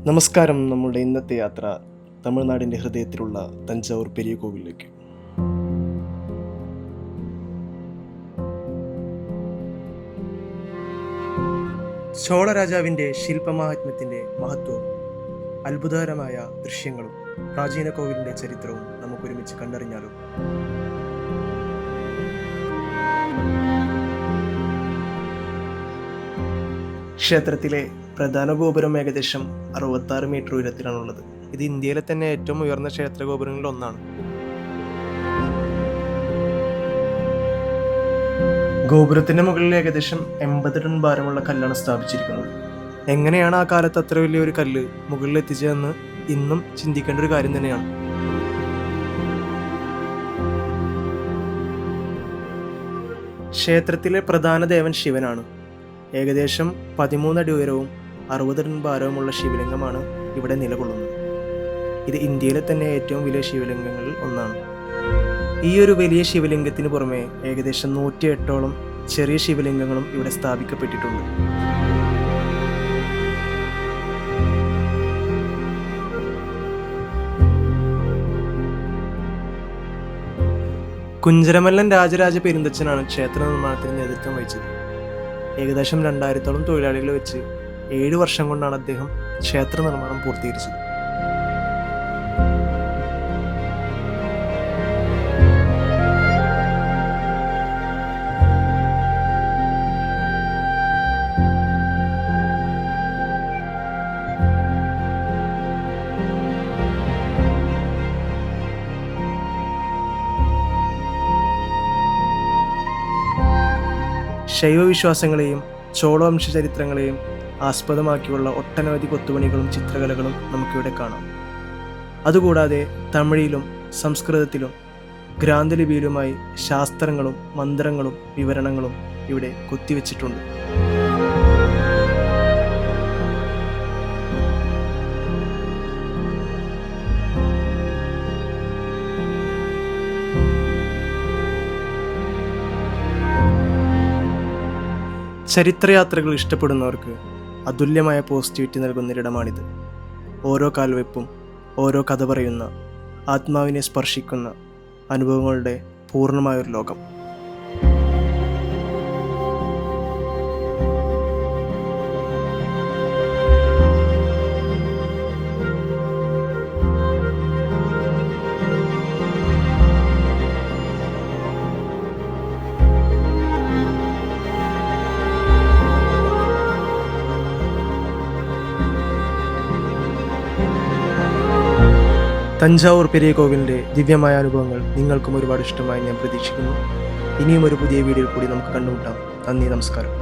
നമസ്കാരം. നമ്മുടെ ഇന്നത്തെ യാത്ര തമിഴ്നാടിൻ്റെ ഹൃദയത്തിലുള്ള തഞ്ചാവൂർ പെരിയ കോവിലേക്ക്. ചോള രാജാവിൻ്റെ ശില്പമാഹാത്മ്യത്തിൻ്റെ മഹത്വവും അത്ഭുതകരമായ ദൃശ്യങ്ങളും പ്രാചീന കോവിലിൻ്റെ ചരിത്രവും നമുക്കൊരുമിച്ച് കണ്ടറിഞ്ഞാലും. ക്ഷേത്രത്തിലെ പ്രധാന ഗോപുരം ഏകദേശം 66 മീറ്റർ ഉയരത്തിലാണുള്ളത്. ഇത് ഇന്ത്യയിലെ തന്നെ ഏറ്റവും ഉയർന്ന ക്ഷേത്ര ഗോപുരങ്ങളിൽ ഒന്നാണ്. ഗോപുരത്തിന്റെ മുകളിൽ ഏകദേശം 80 ടൺ ഭാരമുള്ള കല്ലാണ് സ്ഥാപിച്ചിരിക്കുന്നത്. എങ്ങനെയാണ് ആ കാലത്ത് അത്ര വലിയൊരു കല്ല് മുകളിൽ എത്തിച്ചതെന്ന് ഇന്നും ചിന്തിക്കേണ്ട ഒരു കാര്യം തന്നെയാണ്. ക്ഷേത്രത്തിലെ പ്രധാന ദേവൻ ശിവനാണ്. ഏകദേശം 13 അടി ഉയരവും 60 ടൺ ഭാരവുമുള്ള ശിവലിംഗമാണ് ഇവിടെ നിലകൊള്ളുന്നത്. ഇത് ഇന്ത്യയിലെ തന്നെ ഏറ്റവും വലിയ ശിവലിംഗങ്ങളിൽ ഒന്നാണ്. ഈ ഒരു വലിയ ശിവലിംഗത്തിന് പുറമെ ഏകദേശം 108ഓളം ചെറിയ ശിവലിംഗങ്ങളും ഇവിടെ സ്ഥാപിക്കപ്പെട്ടിട്ടുണ്ട്. കുഞ്ചരമല്ലൻ രാജരാജ പെരുന്തച്ചനാണ് ക്ഷേത്ര നിർമ്മാണത്തിന് നേതൃത്വം വഹിച്ചത്. ഏകദേശം 2000ഓളം തൊഴിലാളികളെ വെച്ച് 7 വർഷം കൊണ്ടാണ് അദ്ദേഹം ക്ഷേത്ര നിർമ്മാണം പൂർത്തീകരിച്ചത്. ശൈവവിശ്വാസങ്ങളെയും ചോളവംശ ചരിത്രങ്ങളെയും ആസ്പദമാക്കിയുള്ള ഒട്ടനവധി കൊത്തുപണികളും ചിത്രകലകളും നമുക്കിവിടെ കാണാം. അതുകൂടാതെ തമിഴിലും സംസ്കൃതത്തിലും ഗ്രാന്തലിപിയിലുമായി ശാസ്ത്രങ്ങളും മന്ത്രങ്ങളും വിവരണങ്ങളും ഇവിടെ കൊത്തിവെച്ചിട്ടുണ്ട്. ചരിത്രയാത്രകൾ ഇഷ്ടപ്പെടുന്നവർക്ക് അതുല്യമായ പോസിറ്റിവിറ്റി നൽകുന്നൊരിടമാണിത്. ഓരോ കാൽവെപ്പും ഓരോ കഥ പറയുന്ന, ആത്മാവിനെ സ്പർശിക്കുന്ന അനുഭവങ്ങളുടെ പൂർണ്ണമായൊരു ലോകം. തഞ്ചാവൂർ പെരിയ കോവിലിൻ്റെ ദിവ്യമായ അനുഭവങ്ങൾ നിങ്ങൾക്കും ഒരുപാട് ഇഷ്ടമായി ഞാൻ പ്രതീക്ഷിക്കുന്നു. ഇനിയും ഒരു പുതിയ വീഡിയോയിൽ കൂടി നമുക്ക് കണ്ടുമുട്ടാം. നന്ദി, നമസ്കാരം.